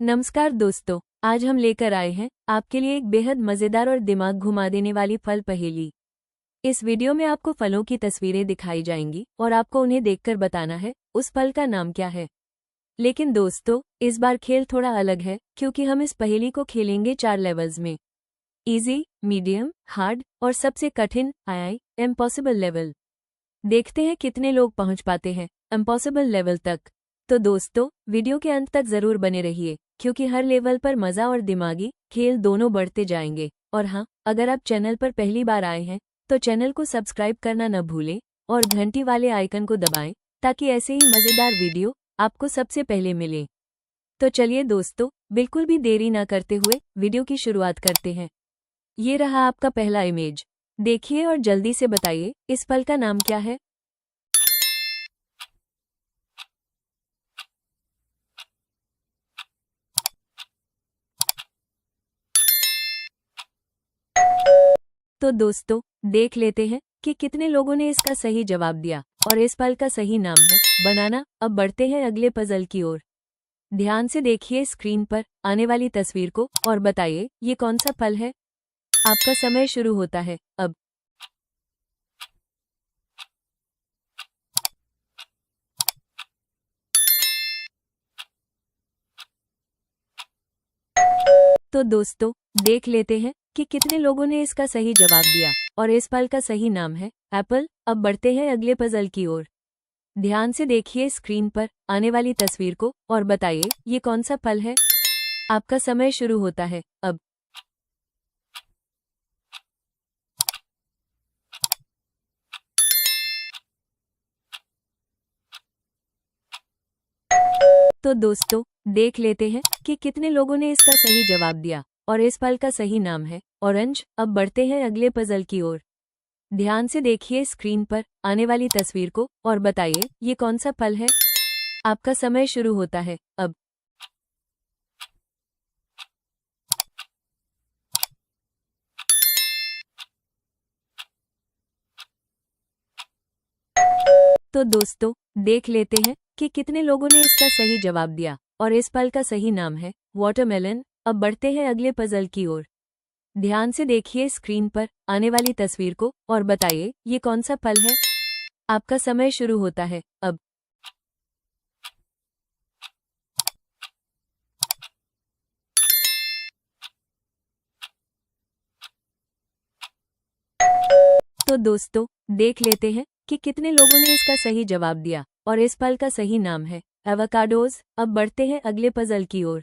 नमस्कार दोस्तों, आज हम लेकर आए हैं आपके लिए एक बेहद मजेदार और दिमाग घुमा देने वाली फल पहेली। इस वीडियो में आपको फलों की तस्वीरें दिखाई जाएंगी और आपको उन्हें देखकर बताना है उस फल का नाम क्या है। लेकिन दोस्तों, इस बार खेल थोड़ा अलग है क्योंकि हम इस पहेली को खेलेंगे 4 लेवल्स में: इजी, मीडियम, हार्ड और सबसे कठिन इम्पॉसिबल लेवल। देखते हैं कितने लोग पहुंच पाते हैं इम्पॉसिबल लेवल तक। तो दोस्तों, वीडियो के अंत तक जरूर बने रहिए क्योंकि हर लेवल पर मजा और दिमागी खेल दोनों बढ़ते जाएंगे। और हाँ, अगर आप चैनल पर पहली बार आए हैं तो चैनल को सब्सक्राइब करना न भूलें और घंटी वाले आइकन को दबाएं ताकि ऐसे ही मजेदार वीडियो आपको सबसे पहले मिले। तो चलिए दोस्तों, बिल्कुल भी देरी ना करते हुए वीडियो की शुरुआत करते हैं। ये रहा आपका पहला इमेज। देखिए और जल्दी से बताइए इस फल का नाम क्या है। तो दोस्तों, देख लेते हैं कि कितने लोगों ने इसका सही जवाब दिया और इस फल का सही नाम है बनाना। अब बढ़ते हैं अगले पजल की ओर। ध्यान से देखिए स्क्रीन पर आने वाली तस्वीर को और बताइए ये कौन सा फल है। आपका समय शुरू होता है अब। तो दोस्तों, देख लेते हैं कि कितने लोगों ने इसका सही जवाब दिया और इस फल का सही नाम है एप्पल। अब बढ़ते हैं अगले पजल की ओर। ध्यान से देखिए स्क्रीन पर आने वाली तस्वीर को और बताइए ये कौन सा फल है। आपका समय शुरू होता है अब। तो दोस्तों, देख लेते हैं कि कितने लोगों ने इसका सही जवाब दिया और इस फल का सही नाम है ऑरेंज। अब बढ़ते हैं अगले पजल की ओर। ध्यान से देखिए स्क्रीन पर आने वाली तस्वीर को और बताइए ये कौन सा फल है। आपका समय शुरू होता है अब। तो दोस्तों, देख लेते हैं कि कितने लोगों ने इसका सही जवाब दिया और इस फल का सही नाम है वाटरमेलन। अब बढ़ते हैं अगले पजल की ओर। ध्यान से देखिए स्क्रीन पर आने वाली तस्वीर को और बताइए ये कौन सा फल है। आपका समय शुरू होता है अब। तो दोस्तों, देख लेते हैं कि कितने लोगों ने इसका सही जवाब दिया और इस फल का सही नाम है एवोकाडोज। अब बढ़ते हैं अगले पजल की ओर।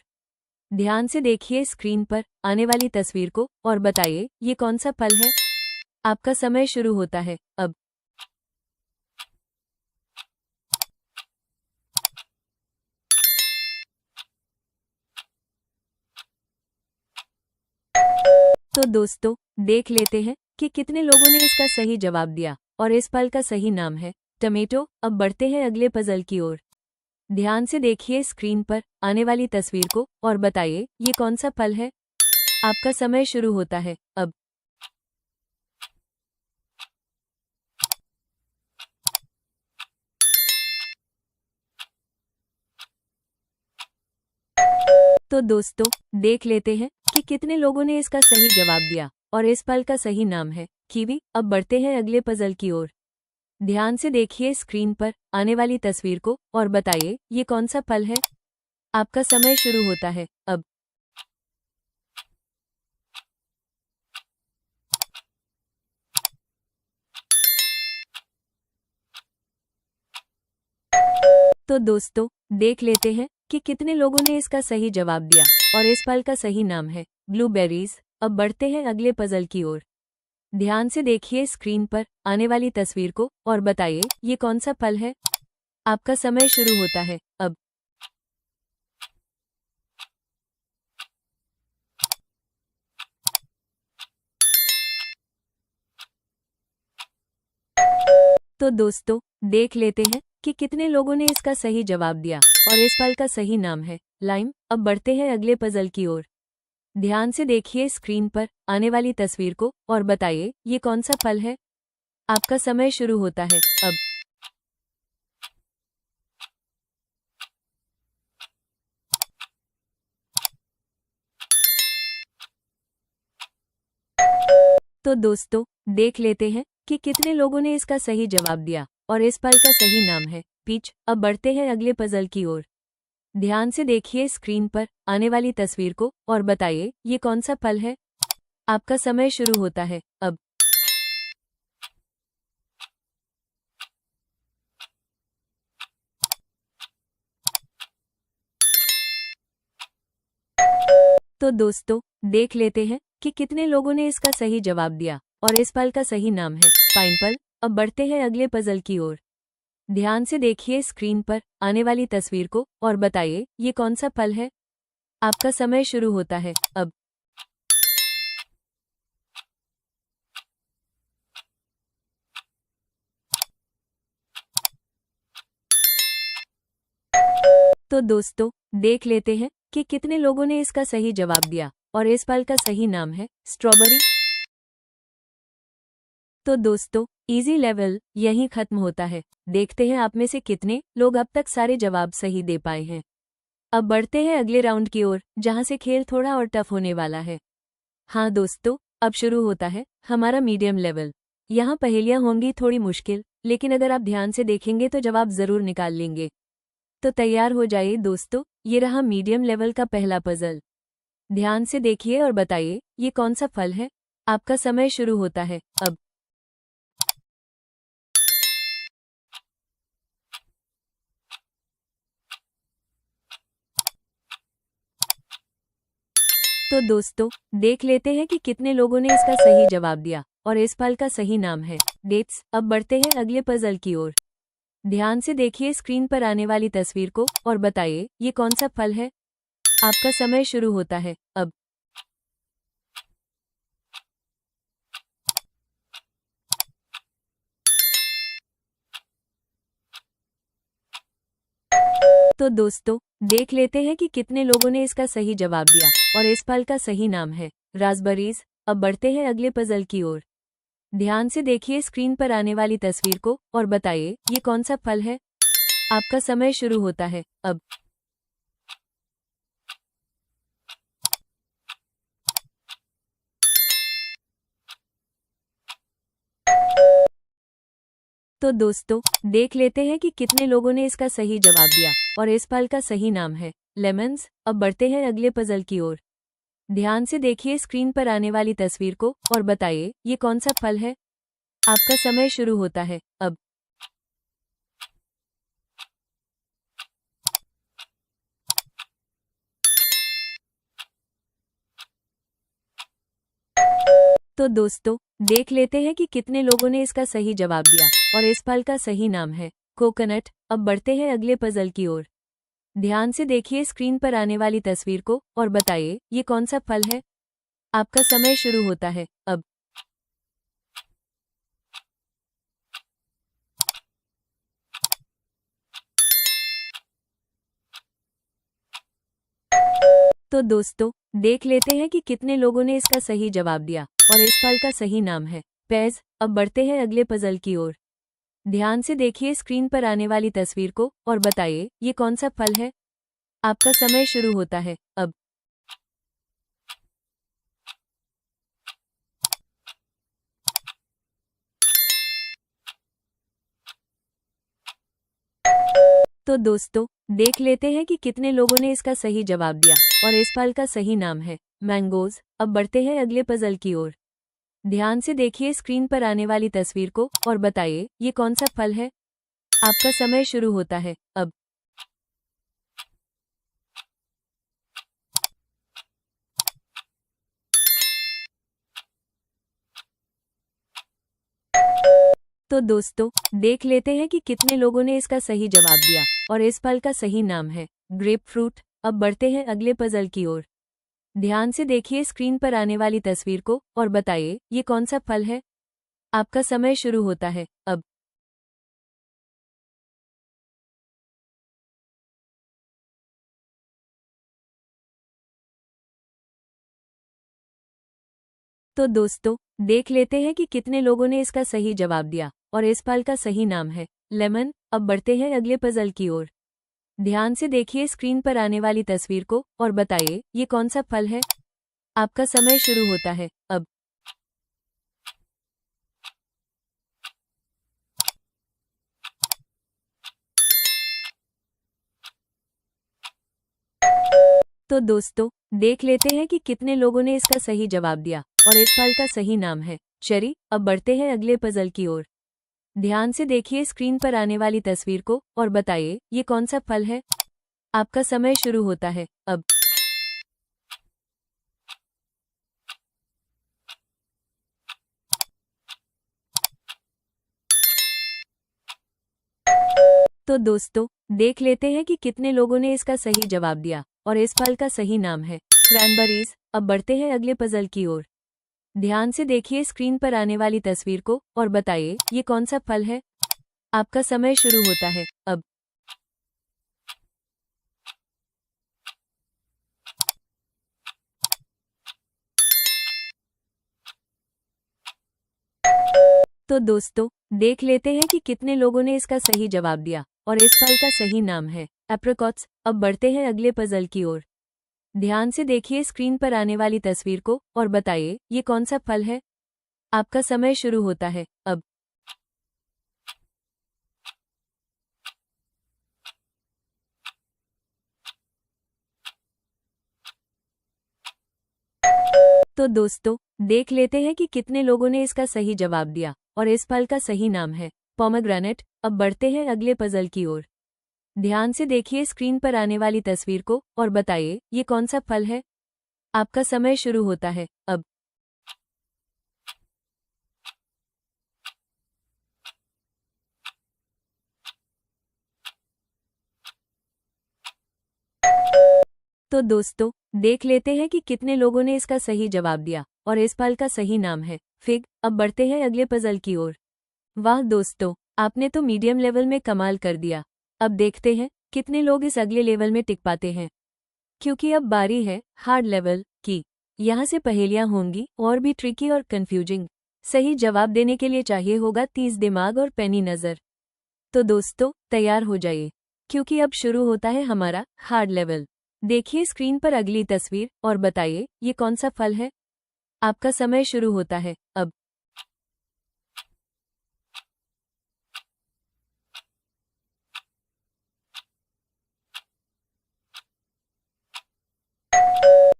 ध्यान से देखिए स्क्रीन पर आने वाली तस्वीर को और बताइए ये कौन सा फल है। आपका समय शुरू होता है अब। तो दोस्तों, देख लेते हैं कि कितने लोगों ने इसका सही जवाब दिया और इस फल का सही नाम है टमेटो। अब बढ़ते हैं अगले पजल की ओर। ध्यान से देखिए स्क्रीन पर आने वाली तस्वीर को और बताइए ये कौन सा फल है। आपका समय शुरू होता है अब। तो दोस्तों, देख लेते हैं कि कितने लोगों ने इसका सही जवाब दिया और इस फल का सही नाम है कीवी। अब बढ़ते हैं अगले पजल की ओर। ध्यान से देखिए स्क्रीन पर आने वाली तस्वीर को और बताइए ये कौन सा फल है। आपका समय शुरू होता है अब। तो दोस्तों, देख लेते हैं कि कितने लोगों ने इसका सही जवाब दिया और इस फल का सही नाम है ब्लूबेरीज। अब बढ़ते हैं अगले पजल की ओर। ध्यान से देखिए स्क्रीन पर आने वाली तस्वीर को और बताइए ये कौन सा फल है। आपका समय शुरू होता है अब। तो दोस्तों, देख लेते हैं कि कितने लोगों ने इसका सही जवाब दिया और इस फल का सही नाम है लाइम। अब बढ़ते हैं अगले पजल की ओर। ध्यान से देखिए स्क्रीन पर आने वाली तस्वीर को और बताइए ये कौन सा फल है। आपका समय शुरू होता है अब। तो दोस्तों, देख लेते हैं कि कितने लोगों ने इसका सही जवाब दिया और इस फल का सही नाम है पीच। अब बढ़ते हैं अगले पजल की ओर। ध्यान से देखिए स्क्रीन पर आने वाली तस्वीर को और बताइए ये कौन सा फल है। आपका समय शुरू होता है अब। तो दोस्तों, देख लेते हैं कि कितने लोगों ने इसका सही जवाब दिया और इस फल का सही नाम है पाइनएप्पल। अब बढ़ते हैं अगले पजल की ओर। ध्यान से देखिए स्क्रीन पर आने वाली तस्वीर को और बताइए ये कौन सा फल है। आपका समय शुरू होता है अब। तो दोस्तों, देख लेते हैं कि कितने लोगों ने इसका सही जवाब दिया और इस फल का सही नाम है स्ट्रॉबेरी। तो दोस्तों, इजी लेवल यहीं खत्म होता है। देखते हैं आप में से कितने लोग अब तक सारे जवाब सही दे पाए हैं। अब बढ़ते हैं अगले राउंड की ओर, जहां से खेल थोड़ा और टफ होने वाला है। हाँ दोस्तों, अब शुरू होता है हमारा मीडियम लेवल। यहाँ पहेलियाँ होंगी थोड़ी मुश्किल, लेकिन अगर आप ध्यान से देखेंगे तो जवाब जरूर निकाल लेंगे। तो तैयार हो जाइए दोस्तों, ये रहा मीडियम लेवल का पहला पजल। ध्यान से देखिए और बताइए ये कौन सा फल है। आपका समय शुरू होता है अब। तो दोस्तों, देख लेते हैं कि कितने लोगों ने इसका सही जवाब दिया और इस फल का सही नाम है डेट्स। अब बढ़ते हैं अगले पजल की ओर। ध्यान से देखिए स्क्रीन पर आने वाली तस्वीर को और बताइए ये कौन सा फल है। आपका समय शुरू होता है अब। तो दोस्तों, देख लेते हैं कि कितने लोगों ने इसका सही जवाब दिया और इस फल का सही नाम है रास्पबेरीज। अब बढ़ते हैं अगले पजल की ओर। ध्यान से देखिए स्क्रीन पर आने वाली तस्वीर को और बताइए ये कौन सा फल है। आपका समय शुरू होता है अब। तो दोस्तों, देख लेते हैं कि कितने लोगों ने इसका सही जवाब दिया और इस फल का सही नाम है लेमन्स। अब बढ़ते हैं अगले पजल की ओर। ध्यान से देखिए स्क्रीन पर आने वाली तस्वीर को और बताइए ये कौन सा फल है। आपका समय शुरू होता है अब। तो दोस्तों, देख लेते हैं कि कितने लोगों ने इसका सही जवाब दिया और इस फल का सही नाम है कोकोनट। अब बढ़ते हैं अगले पजल की ओर। ध्यान से देखिए स्क्रीन पर आने वाली तस्वीर को और बताइए ये कौन सा फल है। आपका समय शुरू होता है अब। तो दोस्तों, देख लेते हैं कि कितने लोगों ने इसका सही जवाब दिया और इस फल का सही नाम है पेज। अब बढ़ते हैं अगले पजल की ओर। ध्यान से देखिए स्क्रीन पर आने वाली तस्वीर को और बताइए ये कौन सा फल है। आपका समय शुरू होता है अब। तो दोस्तों, देख लेते हैं कि कितने लोगों ने इसका सही जवाब दिया और इस फल का सही नाम है मैंगोज। अब बढ़ते हैं अगले पजल की ओर। ध्यान से देखिए स्क्रीन पर आने वाली तस्वीर को और बताइए ये कौन सा फल है। आपका समय शुरू होता है अब। तो दोस्तों, देख लेते हैं कि कितने लोगों ने इसका सही जवाब दिया और इस फल का सही नाम है ग्रेप फ्रूट। अब बढ़ते हैं अगले पजल की ओर। ध्यान से देखिए स्क्रीन पर आने वाली तस्वीर को और बताइए ये कौन सा फल है। आपका समय शुरू होता है अब। तो दोस्तों, देख लेते हैं कि कितने लोगों ने इसका सही जवाब दिया और इस फल का सही नाम है लेमन। अब बढ़ते हैं अगले पजल की ओर। ध्यान से देखिए स्क्रीन पर आने वाली तस्वीर को और बताइए ये कौन सा फल है। आपका समय शुरू होता है अब। तो दोस्तों, देख लेते हैं कि कितने लोगों ने इसका सही जवाब दिया और इस फल का सही नाम है चेरी। अब बढ़ते हैं अगले पजल की ओर। ध्यान से देखिए स्क्रीन पर आने वाली तस्वीर को और बताइए ये कौन सा फल है। आपका समय शुरू होता है अब। तो दोस्तों, देख लेते हैं कि कितने लोगों ने इसका सही जवाब दिया और इस फल का सही नाम है क्रैनबेरीज। अब बढ़ते हैं अगले पजल की ओर। ध्यान से देखिए स्क्रीन पर आने वाली तस्वीर को और बताइए ये कौन सा फल है। आपका समय शुरू होता है अब। तो दोस्तों, देख लेते हैं कि कितने लोगों ने इसका सही जवाब दिया और इस फल का सही नाम है एप्रिकॉट्स। अब बढ़ते हैं अगले पजल की ओर। ध्यान से देखिए स्क्रीन पर आने वाली तस्वीर को और बताइए ये कौन सा फल है। आपका समय शुरू होता है अब। तो दोस्तों, देख लेते हैं कि कितने लोगों ने इसका सही जवाब दिया और इस फल का सही नाम है पोमेग्रेनेट। अब बढ़ते हैं अगले पजल की ओर। ध्यान से देखिए स्क्रीन पर आने वाली तस्वीर को और बताइए ये कौन सा फल है। आपका समय शुरू होता है अब। तो दोस्तों, देख लेते हैं कि कितने लोगों ने इसका सही जवाब दिया और इस फल का सही नाम है फिग। अब बढ़ते हैं अगले पजल की ओर। वाह दोस्तों, आपने तो मीडियम लेवल में कमाल कर दिया। अब देखते हैं कितने लोग इस अगले लेवल में टिक पाते हैं, क्योंकि अब बारी है हार्ड लेवल की। यहाँ से पहेलियां होंगी और भी ट्रिकी और कंफ्यूजिंग। सही जवाब देने के लिए चाहिए होगा तेज दिमाग और पैनी नज़र। तो दोस्तों, तैयार हो जाइए, क्योंकि अब शुरू होता है हमारा हार्ड लेवल। देखिए स्क्रीन पर अगली तस्वीर और बताइए ये कौन सा फल है। आपका समय शुरू होता है अब।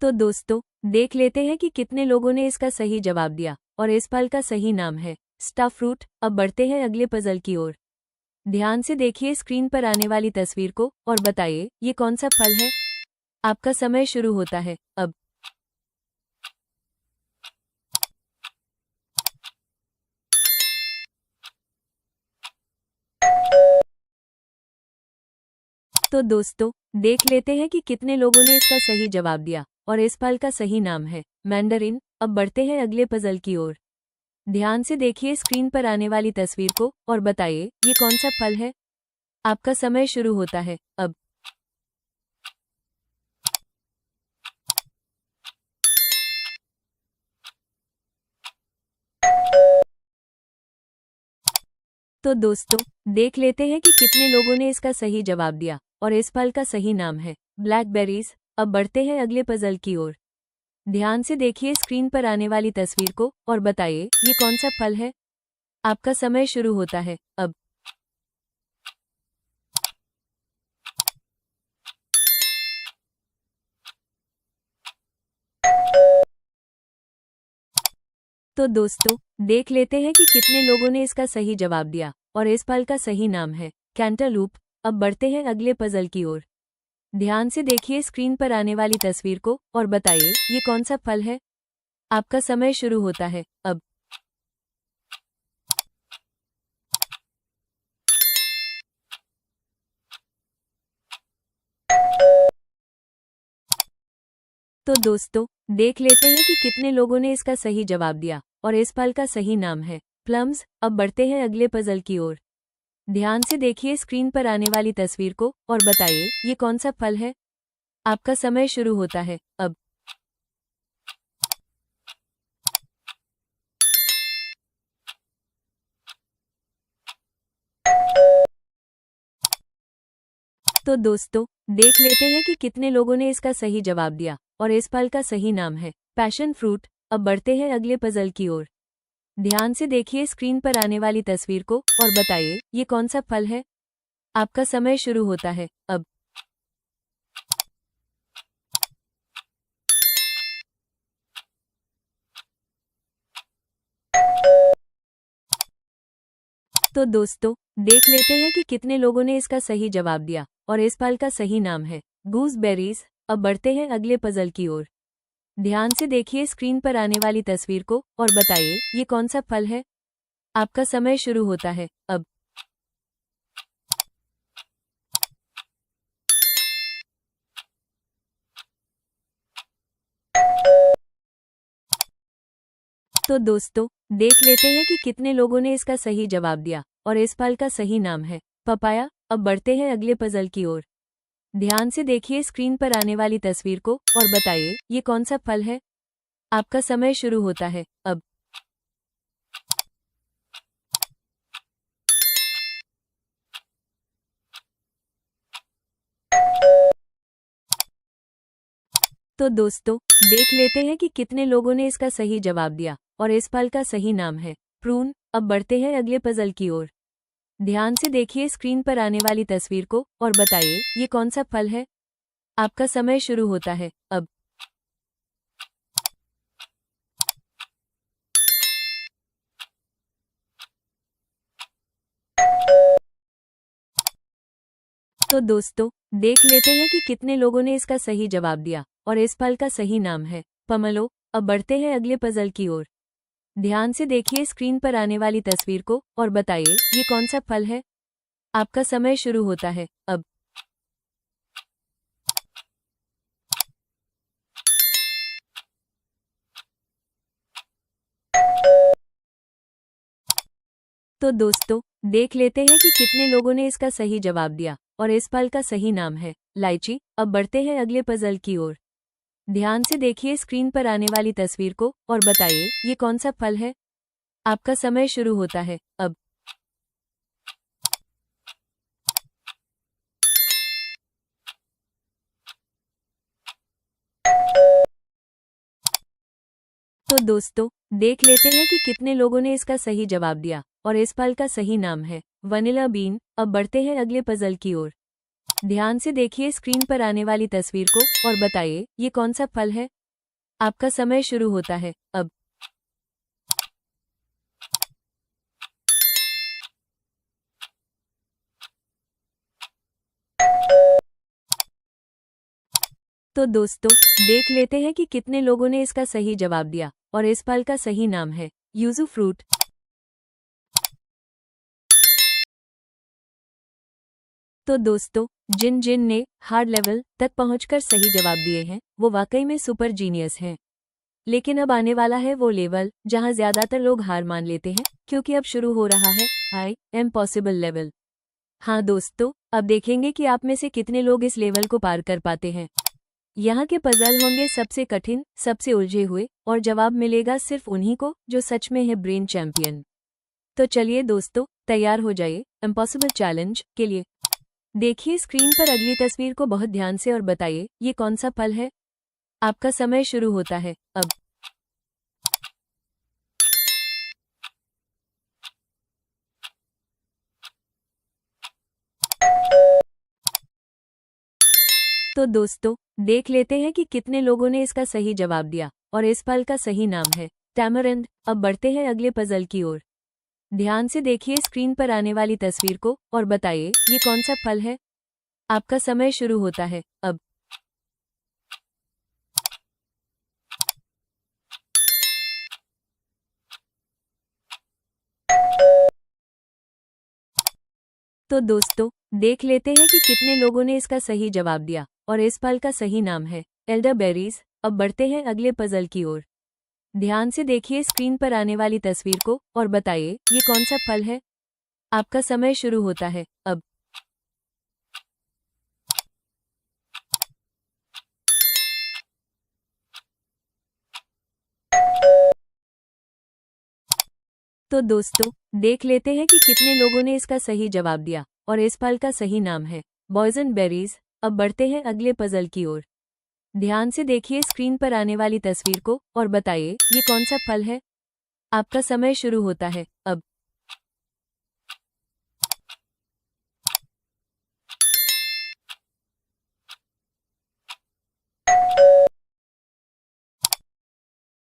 तो दोस्तों, देख लेते हैं कि कितने लोगों ने इसका सही जवाब दिया और इस फल का सही नाम है स्टार फ्रूट। अब बढ़ते हैं अगले पजल की ओर। ध्यान से देखिए स्क्रीन पर आने वाली तस्वीर को और बताइए ये कौन सा फल है। आपका समय शुरू होता है अब। तो दोस्तों, देख लेते हैं कि कितने लोगों ने इसका सही जवाब दिया और इस फल का सही नाम है मैंडरिन। अब बढ़ते हैं अगले पजल की ओर। ध्यान से देखिए स्क्रीन पर आने वाली तस्वीर को और बताइए ये कौन सा फल है। आपका समय शुरू होता है अब। तो दोस्तों, देख लेते हैं कि कितने लोगों ने इसका सही जवाब दिया और इस फल का सही नाम है ब्लैकबेरीज। अब बढ़ते हैं अगले पजल की ओर। ध्यान से देखिए स्क्रीन पर आने वाली तस्वीर को और बताइए ये कौन सा फल है। आपका समय शुरू होता है अब। तो दोस्तों, देख लेते हैं कि कितने लोगों ने इसका सही जवाब दिया और इस फल का सही नाम है कैंटरलूप। अब बढ़ते हैं अगले पजल की ओर। ध्यान से देखिए स्क्रीन पर आने वाली तस्वीर को और बताइए ये कौन सा फल है। आपका समय शुरू होता है अब। तो दोस्तों, देख लेते हैं कि कितने लोगों ने इसका सही जवाब दिया और इस फल का सही नाम है प्लम्स। अब बढ़ते हैं अगले पजल की ओर। ध्यान से देखिए स्क्रीन पर आने वाली तस्वीर को और बताइए ये कौन सा फल है। आपका समय शुरू होता है अब। तो दोस्तों, देख लेते हैं कि कितने लोगों ने इसका सही जवाब दिया और इस फल का सही नाम है पैशन फ्रूट। अब बढ़ते हैं अगले पजल की ओर। ध्यान से देखिए स्क्रीन पर आने वाली तस्वीर को और बताइए ये कौन सा फल है। आपका समय शुरू होता है अब। तो दोस्तों, देख लेते हैं कि कितने लोगों ने इसका सही जवाब दिया और इस फल का सही नाम है गूसबेरीज। अब बढ़ते हैं अगले पजल की ओर। ध्यान से देखिए स्क्रीन पर आने वाली तस्वीर को और बताइए ये कौन सा फल है। आपका समय शुरू होता है अब। तो दोस्तों, देख लेते हैं कि कितने लोगों ने इसका सही जवाब दिया और इस फल का सही नाम है पपाया। अब बढ़ते हैं अगले पजल की ओर। ध्यान से देखिए स्क्रीन पर आने वाली तस्वीर को और बताइए ये कौन सा फल है। आपका समय शुरू होता है अब। तो दोस्तों, देख लेते हैं कि कितने लोगों ने इसका सही जवाब दिया और इस फल का सही नाम है प्रून। अब बढ़ते हैं अगले पजल की ओर। ध्यान से देखिए स्क्रीन पर आने वाली तस्वीर को और बताइए ये कौन सा फल है। आपका समय शुरू होता है अब। तो दोस्तों, देख लेते हैं कि कितने लोगों ने इसका सही जवाब दिया और इस फल का सही नाम है पमलो। अब बढ़ते हैं अगले पजल की ओर। ध्यान से देखिए स्क्रीन पर आने वाली तस्वीर को और बताइए ये कौन सा फल है। आपका समय शुरू होता है अब। तो दोस्तों, देख लेते हैं कि कितने लोगों ने इसका सही जवाब दिया और इस फल का सही नाम है लाइची। अब बढ़ते हैं अगले पजल की ओर। ध्यान से देखिए स्क्रीन पर आने वाली तस्वीर को और बताइए ये कौन सा फल है। आपका समय शुरू होता है अब। तो दोस्तों, देख लेते हैं कि कितने लोगों ने इसका सही जवाब दिया और इस फल का सही नाम है वनीला बीन। अब बढ़ते हैं अगले पजल की ओर। ध्यान से देखिए स्क्रीन पर आने वाली तस्वीर को और बताइए ये कौन सा फल है। आपका समय शुरू होता है अब। तो दोस्तों, देख लेते हैं कि कितने लोगों ने इसका सही जवाब दिया और इस फल का सही नाम है यूजू फ्रूट। तो दोस्तों, जिन जिन ने हार्ड लेवल तक पहुंचकर सही जवाब दिए हैं वो वाकई में सुपर जीनियस हैं। लेकिन अब आने वाला है वो लेवल जहां ज्यादातर लोग हार मान लेते हैं, क्योंकि अब शुरू हो रहा है हाई इम्पॉसिबल लेवल। हाँ दोस्तों, अब देखेंगे कि आप में से कितने लोग इस लेवल को पार कर पाते हैं। यहाँ के पजल होंगे सबसे कठिन, सबसे उलझे हुए और जवाब मिलेगा सिर्फ उन्हीं को जो सच में है ब्रेन चैंपियन। तो चलिए दोस्तों, तैयार हो जाइए इम्पॉसिबल चैलेंज के लिए। देखिए स्क्रीन पर अगली तस्वीर को बहुत ध्यान से और बताइए ये कौन सा फल है। आपका समय शुरू होता है अब। तो दोस्तों, देख लेते हैं कि कितने लोगों ने इसका सही जवाब दिया और इस फल का सही नाम है टैमरिंड। अब बढ़ते हैं अगले पजल की ओर। ध्यान से देखिए स्क्रीन पर आने वाली तस्वीर को और बताइए ये कौन सा फल है। आपका समय शुरू होता है अब। तो दोस्तों, देख लेते हैं कि कितने लोगों ने इसका सही जवाब दिया और इस फल का सही नाम है एल्डरबेरीज। अब बढ़ते हैं अगले पजल की ओर। ध्यान से देखिए स्क्रीन पर आने वाली तस्वीर को और बताइए ये कौन सा फल है। आपका समय शुरू होता है अब। तो दोस्तों, देख लेते हैं कि कितने लोगों ने इसका सही जवाब दिया और इस फल का सही नाम है बॉयजन बेरीज। अब बढ़ते हैं अगले पजल की ओर। ध्यान से देखिए स्क्रीन पर आने वाली तस्वीर को और बताइए ये कौन सा फल है। आपका समय शुरू होता है अब।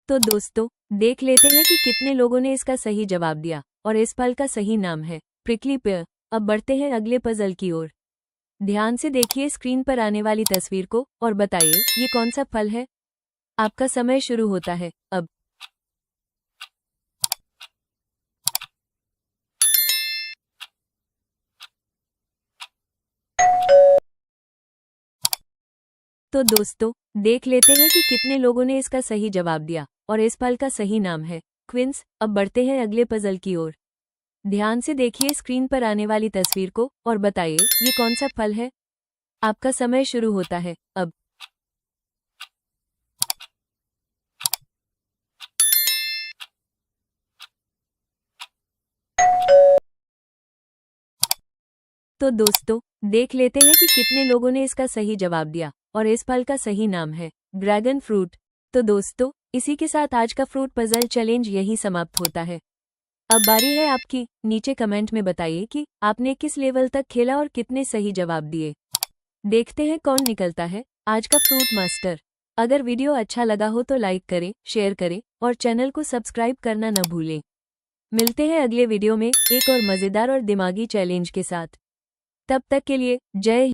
तो दोस्तों, देख लेते हैं कि कितने लोगों ने इसका सही जवाब दिया और इस फल का सही नाम है प्रिकली पेयर। अब बढ़ते हैं अगले पजल की ओर। ध्यान से देखिए स्क्रीन पर आने वाली तस्वीर को और बताइए ये कौन सा फल है। आपका समय शुरू होता है अब। तो दोस्तों, देख लेते हैं कि कितने लोगों ने इसका सही जवाब दिया और इस फल का सही नाम है क्विंस। अब बढ़ते हैं अगले पजल की ओर। ध्यान से देखिए स्क्रीन पर आने वाली तस्वीर को और बताइए ये कौन सा फल है। आपका समय शुरू होता है अब। तो दोस्तों, देख लेते हैं कि कितने लोगों ने इसका सही जवाब दिया और इस फल का सही नाम है ड्रैगन फ्रूट। तो दोस्तों, इसी के साथ आज का फ्रूट पजल चैलेंज यही समाप्त होता है। अब बारी है आपकी। नीचे कमेंट में बताइए कि आपने किस लेवल तक खेला और कितने सही जवाब दिए। देखते हैं कौन निकलता है आज का फ्रूट मास्टर। अगर वीडियो अच्छा लगा हो तो लाइक करें, शेयर करें और चैनल को सब्सक्राइब करना न भूलें। मिलते हैं अगले वीडियो में एक और मज़ेदार और दिमागी चैलेंज के साथ। तब तक के लिए जय